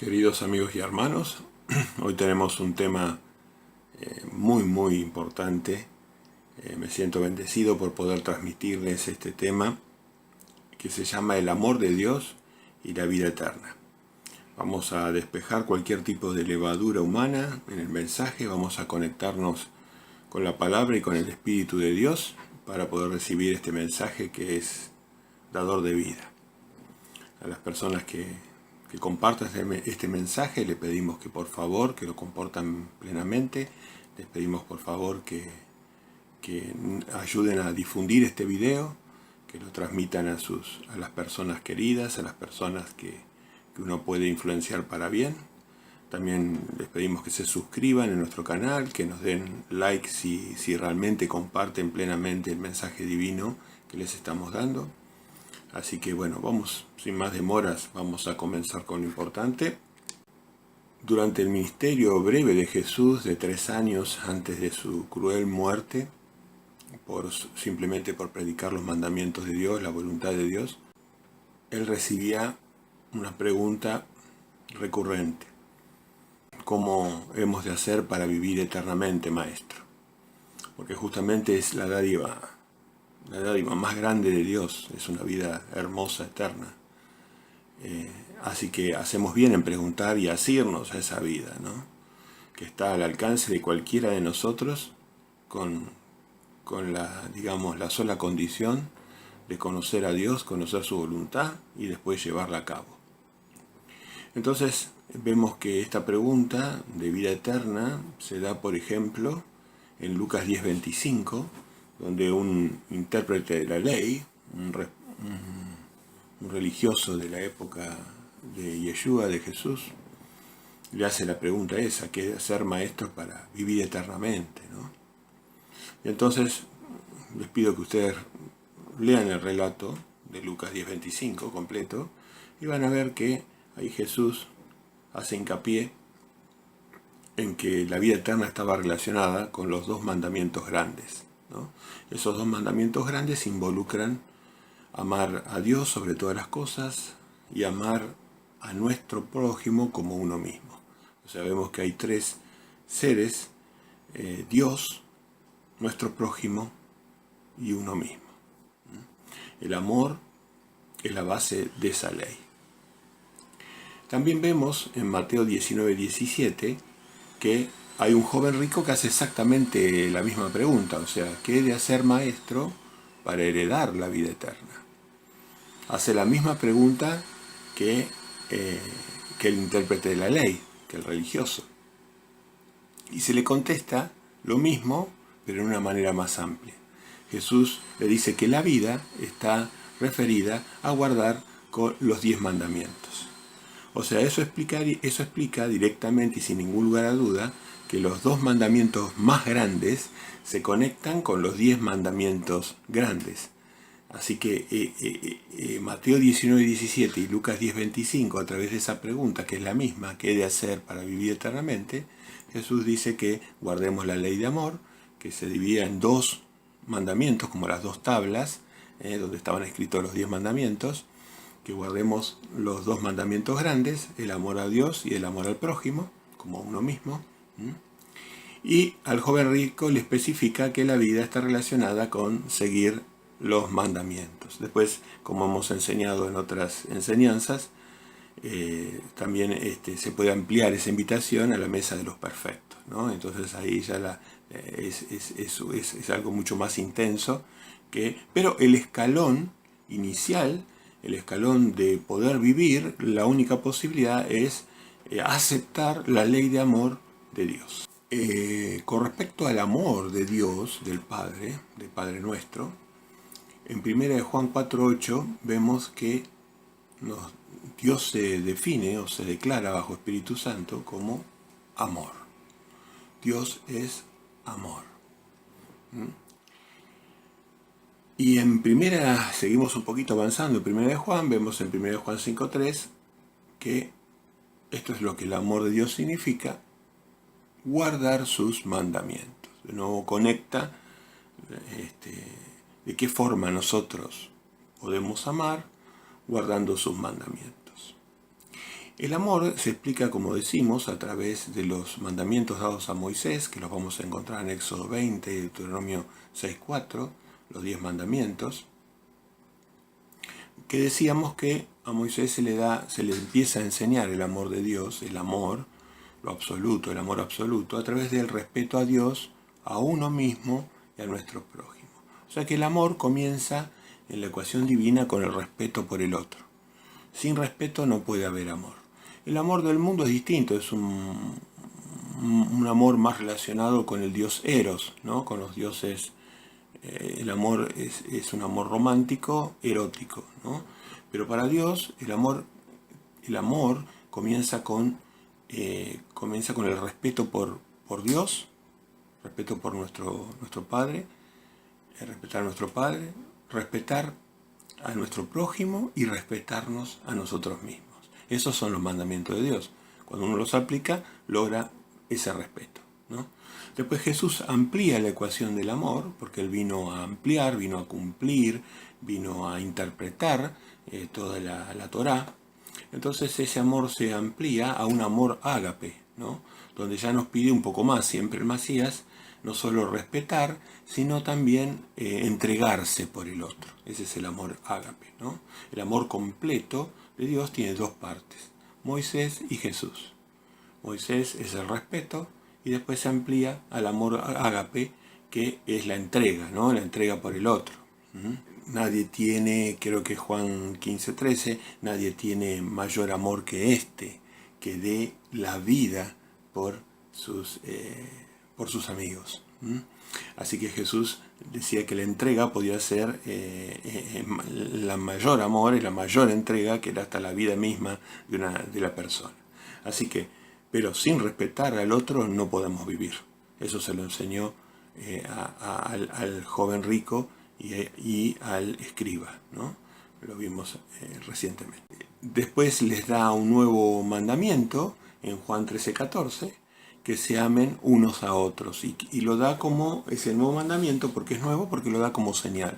Queridos amigos y hermanos, hoy tenemos un tema muy importante. Me siento bendecido por poder transmitirles este tema que se llama el amor de Dios y la vida eterna. Vamos a despejar cualquier tipo de levadura humana en el mensaje, vamos a conectarnos con la palabra y con el Espíritu de Dios para poder recibir este mensaje que es dador de vida. A las personas que compartan este mensaje le pedimos que por favor que lo compartan plenamente. Les pedimos por favor que ayuden a difundir este video, que lo transmitan a las personas queridas, a las personas que uno puede influenciar para bien. También les pedimos que se suscriban en nuestro canal, que nos den like si realmente comparten plenamente el mensaje divino que les estamos dando. Así que bueno, vamos, sin más demoras, vamos a comenzar con lo importante. Durante el ministerio breve de Jesús, de 3 años antes de su cruel muerte, simplemente por predicar los mandamientos de Dios, la voluntad de Dios, él recibía una pregunta recurrente. ¿Cómo hemos de hacer para vivir eternamente, Maestro? Porque justamente es la dádiva más grande de Dios, es una vida hermosa, eterna. Así que hacemos bien en preguntar y asirnos a esa vida, ¿no? Que está al alcance de cualquiera de nosotros con la sola condición de conocer a Dios, conocer su voluntad y después llevarla a cabo. Entonces vemos que esta pregunta de vida eterna se da, por ejemplo, en Lucas 10:25, donde un intérprete de la ley, un religioso de la época de Yeshua, de Jesús, le hace la pregunta esa, ¿qué hacer, maestro, para vivir eternamente, ¿no? Y entonces les pido que ustedes lean el relato de Lucas 10:25 completo y van a ver que ahí Jesús hace hincapié en que la vida eterna estaba relacionada con los 2 mandamientos grandes, ¿no? Esos 2 mandamientos grandes involucran amar a Dios sobre todas las cosas y amar a nuestro prójimo como uno mismo. O sea, vemos que hay 3 seres, Dios, nuestro prójimo y uno mismo. El amor es la base de esa ley. También vemos en Mateo 19:17 que hay un joven rico que hace exactamente la misma pregunta, o sea, ¿qué he de hacer, maestro, para heredar la vida eterna? Hace la misma pregunta que el intérprete de la ley, que el religioso. Y se le contesta lo mismo, pero de una manera más amplia. Jesús le dice que la vida está referida a guardar con los 10 mandamientos. O sea, eso explica directamente y sin ningún lugar a duda que los 2 mandamientos más grandes se conectan con los 10 mandamientos grandes. Así que Mateo 19:17 y Lucas 10:25, a través de esa pregunta, que es la misma, ¿qué he de hacer para vivir eternamente?, Jesús dice que guardemos la ley de amor, que se dividía en 2 mandamientos, como las 2 tablas, donde estaban escritos los 10 mandamientos, que guardemos los 2 mandamientos grandes, el amor a Dios y el amor al prójimo, como a uno mismo. Y al joven rico le especifica que la vida está relacionada con seguir los mandamientos. Después, como hemos enseñado en otras enseñanzas, también se puede ampliar esa invitación a la mesa de los perfectos, ¿no? Entonces ahí ya es algo mucho más intenso, pero el escalón inicial, el escalón de poder vivir, la única posibilidad es aceptar la ley de amor de Dios. Con respecto al amor de Dios, del Padre nuestro, en 1 Juan 4:8 vemos que Dios se define o se declara bajo Espíritu Santo como amor. Dios es amor. Y seguimos un poquito avanzando en 1 Juan, vemos en 1 Juan 5:3 que esto es lo que el amor de Dios significa: guardar sus mandamientos. De nuevo conecta de qué forma nosotros podemos amar guardando sus mandamientos. El amor se explica, como decimos, a través de los mandamientos dados a Moisés, que los vamos a encontrar en Éxodo 20 y Deuteronomio 6:4, los 10 mandamientos, que decíamos que a Moisés se le empieza a enseñar el amor de Dios, el amor, lo absoluto, el amor absoluto, a través del respeto a Dios, a uno mismo y a nuestro prójimo. O sea que el amor comienza en la ecuación divina con el respeto por el otro. Sin respeto no puede haber amor. El amor del mundo es distinto, es un amor más relacionado con el dios Eros, ¿no? Con los dioses. El amor es un amor romántico, erótico, ¿no? Pero para Dios el amor comienza con el respeto por Dios, respeto por nuestro Padre, respetar a nuestro Padre, respetar a nuestro prójimo y respetarnos a nosotros mismos. Esos son los mandamientos de Dios. Cuando uno los aplica, logra ese respeto, ¿no? Después Jesús amplía la ecuación del amor, porque Él vino a ampliar, vino a cumplir, vino a interpretar toda la Torá. Entonces ese amor se amplía a un amor ágape, ¿no? Donde ya nos pide un poco más, siempre el Mesías, no solo respetar, sino también entregarse por el otro. Ese es el amor ágape, ¿no? El amor completo de Dios tiene dos partes, Moisés y Jesús. Moisés es el respeto y después se amplía al amor ágape, que es la entrega, ¿no? La entrega por el otro. Nadie tiene, creo que Juan 15:13, nadie tiene mayor amor que este, que dé la vida por sus amigos. Así que Jesús decía que la entrega podía ser la mayor amor y la mayor entrega, que era hasta la vida misma de la persona. Así que, pero sin respetar al otro no podemos vivir. Eso se lo enseñó al joven rico y al escriba, ¿no? Lo vimos recientemente. Después les da un nuevo mandamiento en Juan 13:14, que se amen unos a otros, y lo da como ese nuevo mandamiento, porque es nuevo, porque lo da como señal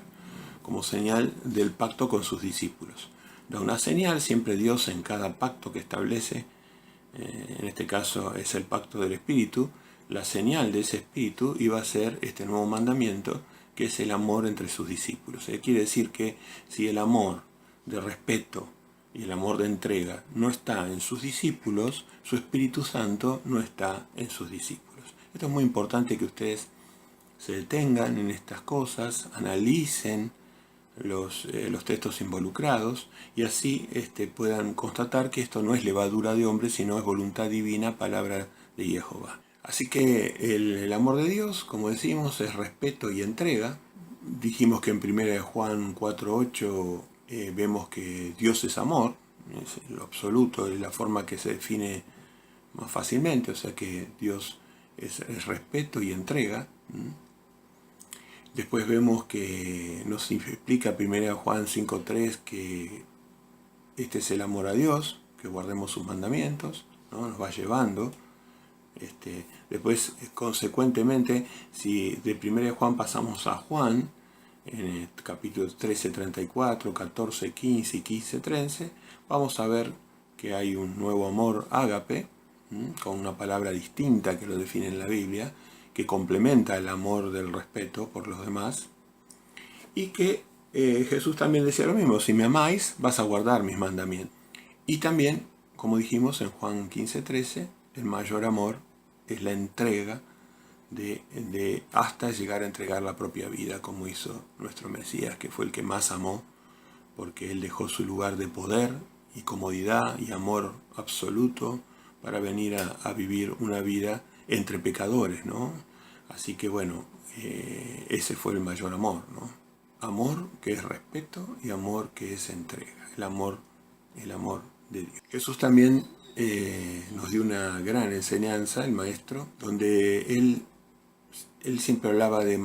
del pacto con sus discípulos. Da una señal, siempre Dios en cada pacto que establece, en este caso es el pacto del Espíritu, la señal de ese Espíritu iba a ser este nuevo mandamiento, que es el amor entre sus discípulos. Quiere decir que si el amor de respeto y el amor de entrega no está en sus discípulos, su Espíritu Santo no está en sus discípulos. Esto es muy importante, que ustedes se detengan en estas cosas, analicen los textos involucrados y así puedan constatar que esto no es levadura de hombre, sino es voluntad divina, palabra de Jehová. Así que el amor de Dios, como decimos, es respeto y entrega. Dijimos que en 1 Juan 4:8 vemos que Dios es amor, es lo absoluto, es la forma que se define más fácilmente, o sea que Dios es respeto y entrega. Después vemos que nos explica 1 Juan 5:3 que este es el amor a Dios, que guardemos sus mandamientos, ¿no? Nos va llevando. Después, consecuentemente, si de 1 Juan pasamos a Juan, en el capítulo 13:34, 14:15 y 15:13, vamos a ver que hay un nuevo amor ágape, con una palabra distinta que lo define en la Biblia, que complementa el amor del respeto por los demás, y que Jesús también decía lo mismo: si me amáis, vas a guardar mis mandamientos. Y también, como dijimos en Juan 15:13, el mayor amor es la entrega hasta llegar a entregar la propia vida, como hizo nuestro Mesías, que fue el que más amó, porque Él dejó su lugar de poder y comodidad y amor absoluto para venir a vivir una vida entre pecadores, ¿no? Así que bueno, ese fue el mayor amor, ¿no? Amor que es respeto y amor que es entrega, el amor de Dios. Jesús también nos dio una gran enseñanza, el Maestro, donde Él siempre hablaba de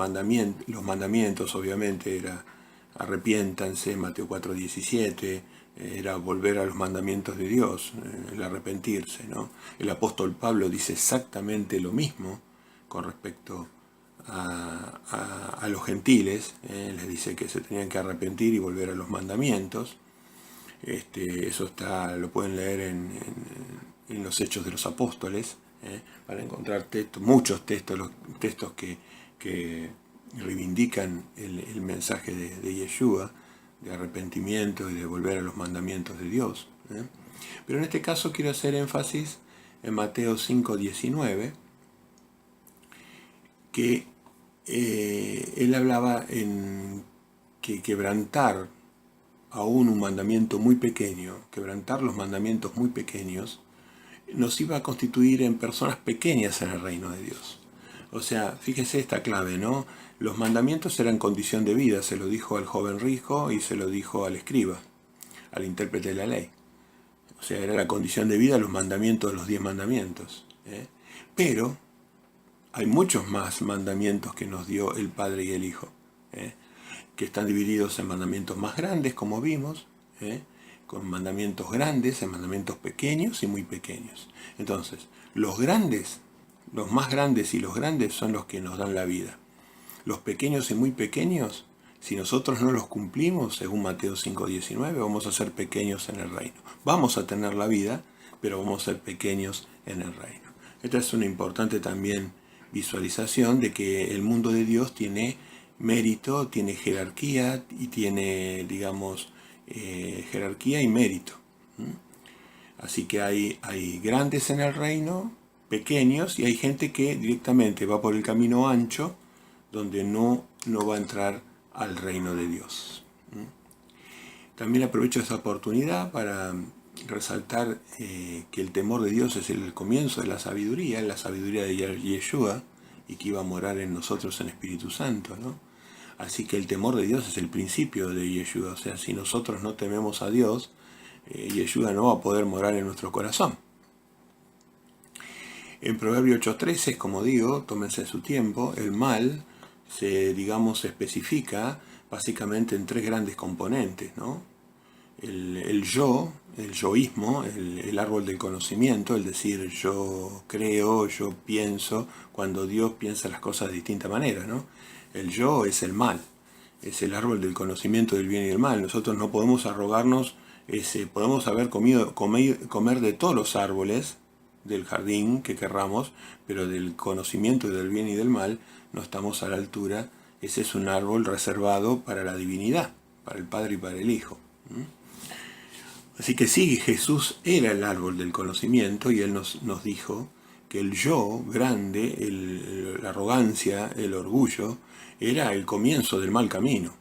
los mandamientos, obviamente, era arrepiéntanse, Mateo 4:17, era volver a los mandamientos de Dios, el arrepentirse, ¿no? El apóstol Pablo dice exactamente lo mismo con respecto a los gentiles, les dice que se tenían que arrepentir y volver a los mandamientos. Eso lo pueden leer en los Hechos de los Apóstoles, para encontrar muchos textos, los textos que reivindican el mensaje de Yeshua, de arrepentimiento y de volver a los mandamientos de Dios. Pero en este caso quiero hacer énfasis en Mateo 5:19, que él hablaba en que quebrantar aún un mandamiento muy pequeño, quebrantar los mandamientos muy pequeños, nos iba a constituir en personas pequeñas en el reino de Dios. O sea, fíjese esta clave, ¿no? Los mandamientos eran condición de vida, se lo dijo al joven rico y se lo dijo al escriba, al intérprete de la ley. O sea, era la condición de vida los mandamientos, los 10 mandamientos. Pero hay muchos más mandamientos que nos dio el Padre y el Hijo, que están divididos en mandamientos más grandes, como vimos, con mandamientos grandes, en mandamientos pequeños y muy pequeños. Entonces, los grandes, los más grandes y los grandes son los que nos dan la vida. Los pequeños y muy pequeños, si nosotros no los cumplimos, según Mateo 5:19, vamos a ser pequeños en el reino. Vamos a tener la vida, pero vamos a ser pequeños en el reino. Esta es una importante también visualización de que el mundo de Dios tiene mérito, tiene jerarquía y tiene, digamos, jerarquía y mérito. Así que hay grandes en el reino, pequeños, y hay gente que directamente va por el camino ancho, donde no va a entrar al reino de Dios. También aprovecho esta oportunidad para resaltar que el temor de Dios es el comienzo de la sabiduría de Yeshua, y que iba a morar en nosotros en Espíritu Santo, ¿no? Así que el temor de Dios es el principio de Yeshua. O sea, si nosotros no tememos a Dios, Yeshua no va a poder morar en nuestro corazón. En Proverbio 8:13, como digo, tómense su tiempo, el mal se especifica básicamente en 3 grandes componentes, ¿no? El yoísmo, el árbol del conocimiento, el decir yo creo, yo pienso, cuando Dios piensa las cosas de distinta manera, ¿no? El yo es el mal, es el árbol del conocimiento del bien y del mal. Nosotros no podemos arrogarnos, podemos comer de todos los árboles del jardín que querramos, pero del conocimiento del bien y del mal no estamos a la altura. Ese es un árbol reservado para la divinidad, para el Padre y para el Hijo. Así que sí, Jesús era el árbol del conocimiento, y Él nos dijo que el yo grande, la arrogancia, el orgullo, era el comienzo del mal camino.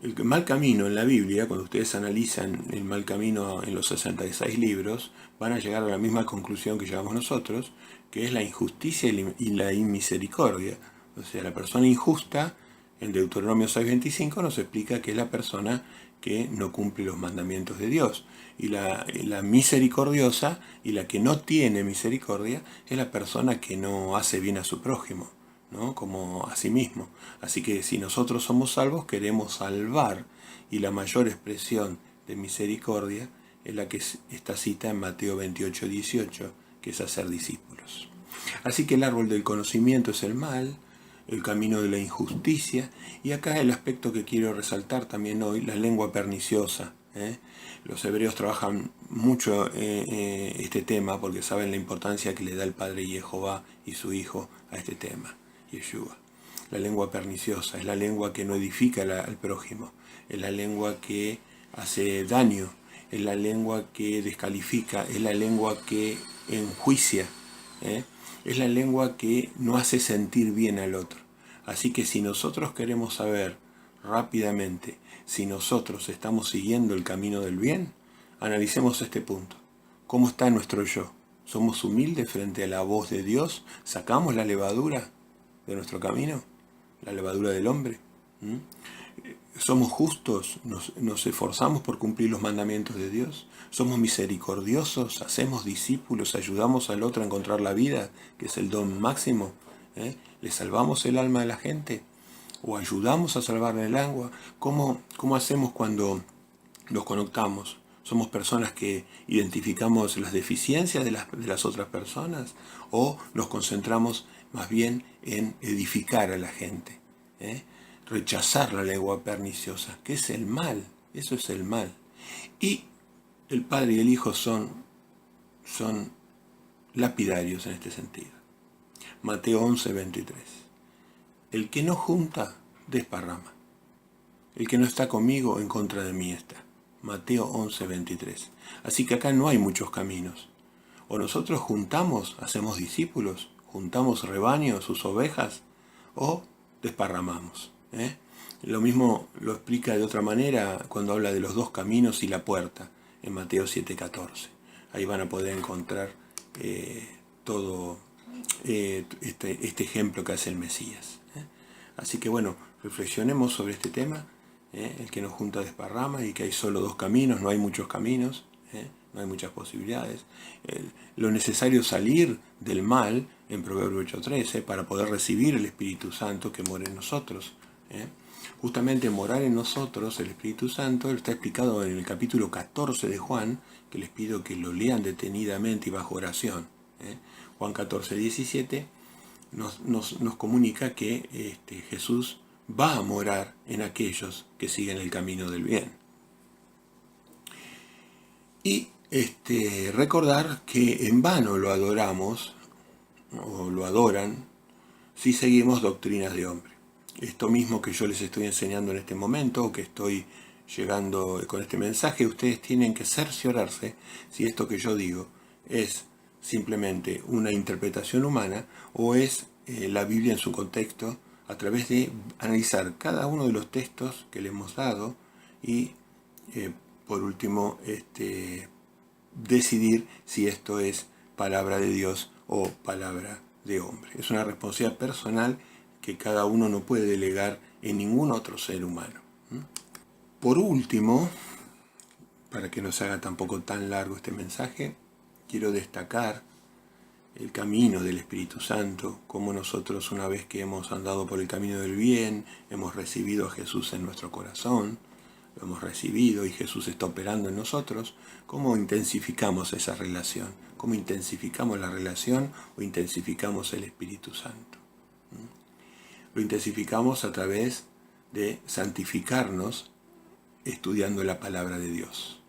El mal camino en la Biblia, cuando ustedes analizan el mal camino en los 66 libros, van a llegar a la misma conclusión que llegamos nosotros, que es la injusticia y la inmisericordia. O sea, la persona injusta, en Deuteronomio 6:25, nos explica que es la persona que no cumple los mandamientos de Dios. Y la misericordiosa y la que no tiene misericordia es la persona que no hace bien a su prójimo, ¿no? Como a sí mismo. Así que si nosotros somos salvos, queremos salvar, y la mayor expresión de misericordia es la que está cita en Mateo 28:18, que es hacer discípulos. Así que el árbol del conocimiento es el mal, el camino de la injusticia, y acá el aspecto que quiero resaltar también hoy, la lengua perniciosa. Los hebreos trabajan mucho este tema porque saben la importancia que le da el Padre Jehová y su Hijo a este tema, Yeshua. La lengua perniciosa es la lengua que no edifica al prójimo, es la lengua que hace daño, es la lengua que descalifica, es la lengua que enjuicia, es la lengua que no hace sentir bien al otro. Así que si nosotros queremos saber rápidamente si nosotros estamos siguiendo el camino del bien, analicemos este punto. ¿Cómo está nuestro yo? ¿Somos humildes frente a la voz de Dios? ¿Sacamos la levadura de nuestro camino? ¿La levadura del hombre? ¿Somos justos? ¿Nos esforzamos por cumplir los mandamientos de Dios? ¿Somos misericordiosos? ¿Hacemos discípulos? ¿Ayudamos al otro a encontrar la vida, que es el don máximo? ¿Le salvamos el alma a la gente? ¿O ayudamos a salvarle el agua? ¿Cómo hacemos cuando nos conectamos? ¿Somos personas que identificamos las deficiencias de las otras personas? ¿O nos concentramos más bien en edificar a la gente? Rechazar la lengua perniciosa, que es el mal. Eso es el mal. Y el Padre y el Hijo son lapidarios en este sentido. Mateo 11:23. El que no junta, desparrama. El que no está conmigo, en contra de mí está. Mateo 11:23. Así que acá no hay muchos caminos. O nosotros juntamos, hacemos discípulos, juntamos rebaños, sus ovejas, o desparramamos. Lo mismo lo explica de otra manera cuando habla de los dos caminos y la puerta, en Mateo 7:14. Ahí van a poder encontrar todo este ejemplo que hace el Mesías. Así que bueno, reflexionemos sobre este tema, el que nos junta desparrama, y que hay solo dos caminos, no hay muchos caminos, no hay muchas posibilidades. Lo necesario es salir del mal, en Proverbios 8:13, para poder recibir el Espíritu Santo que mora en nosotros. Justamente morar en nosotros, el Espíritu Santo, está explicado en el capítulo 14 de Juan, que les pido que lo lean detenidamente y bajo oración. Juan 14:17 nos comunica que Jesús va a morar en aquellos que siguen el camino del bien. Y recordar que en vano lo adoramos, o lo adoran, si seguimos doctrinas de hombre. Esto mismo que yo les estoy enseñando en este momento, o que estoy llegando con este mensaje, ustedes tienen que cerciorarse si esto que yo digo es simplemente una interpretación humana o es la Biblia en su contexto, a través de analizar cada uno de los textos que le hemos dado y por último decidir si esto es palabra de Dios o palabra de hombre. Es una responsabilidad personal que cada uno no puede delegar en ningún otro ser humano. Por último, para que no se haga tampoco tan largo este mensaje, quiero destacar el camino del Espíritu Santo, como nosotros, una vez que hemos andado por el camino del bien, hemos recibido a Jesús en nuestro corazón, lo hemos recibido y Jesús está operando en nosotros, cómo intensificamos esa relación, cómo intensificamos la relación o intensificamos el Espíritu Santo. Lo intensificamos a través de santificarnos estudiando la palabra de Dios,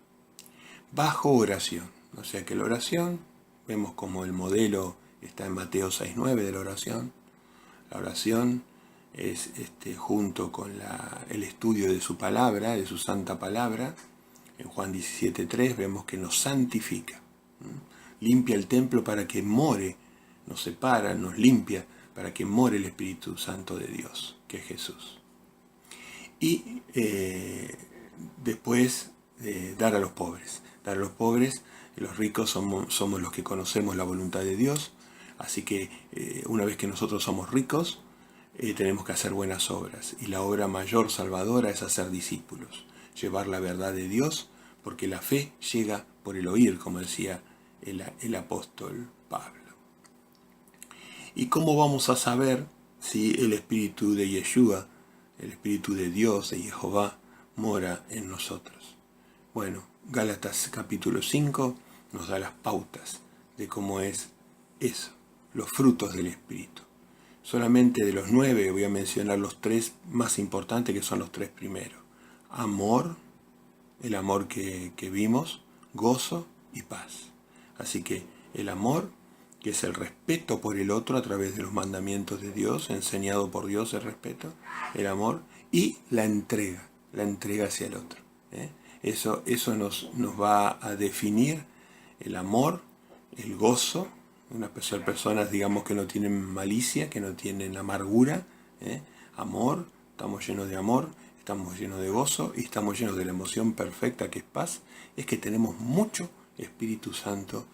bajo oración. O sea que la oración, vemos como el modelo está en Mateo 6:9 de la oración. La oración es junto con el estudio de su palabra, de su santa palabra. En Juan 17:3 vemos que nos santifica, limpia el templo para que more, nos separa, nos limpia para que more el Espíritu Santo de Dios, que es Jesús. Y después dar a los pobres. Dar a los pobres, los ricos somos los que conocemos la voluntad de Dios, así que una vez que nosotros somos ricos, tenemos que hacer buenas obras. Y la obra mayor salvadora es hacer discípulos, llevar la verdad de Dios, porque la fe llega por el oír, como decía el apóstol Pablo. ¿Y cómo vamos a saber si el Espíritu de Yeshua, el Espíritu de Dios, de Jehová, mora en nosotros? Bueno, Gálatas capítulo 5 nos da las pautas de cómo es eso, los frutos del Espíritu. Solamente de los 9 voy a mencionar los 3 más importantes, que son los 3 primeros. Amor, el amor que vimos, gozo y paz. Así que el amor, que es el respeto por el otro a través de los mandamientos de Dios, enseñado por Dios el respeto, el amor, y la entrega hacia el otro. Eso nos va a definir el amor, el gozo. Una especial personas, digamos, que no tienen malicia, que no tienen amargura. Amor, estamos llenos de amor, estamos llenos de gozo y estamos llenos de la emoción perfecta que es paz. Es que tenemos mucho Espíritu Santo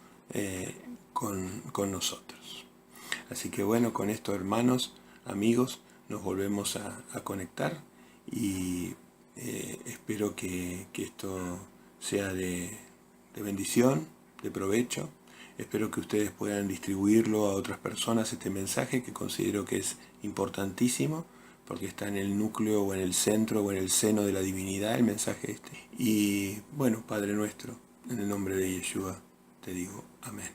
con nosotros. Así que bueno, con esto, hermanos, amigos, nos volvemos a conectar y espero que esto sea de bendición, de provecho. Espero que ustedes puedan distribuirlo a otras personas, este mensaje que considero que es importantísimo, porque está en el núcleo o en el centro o en el seno de la divinidad, el mensaje este. Y bueno, Padre nuestro, en el nombre de Yeshua, te digo amén.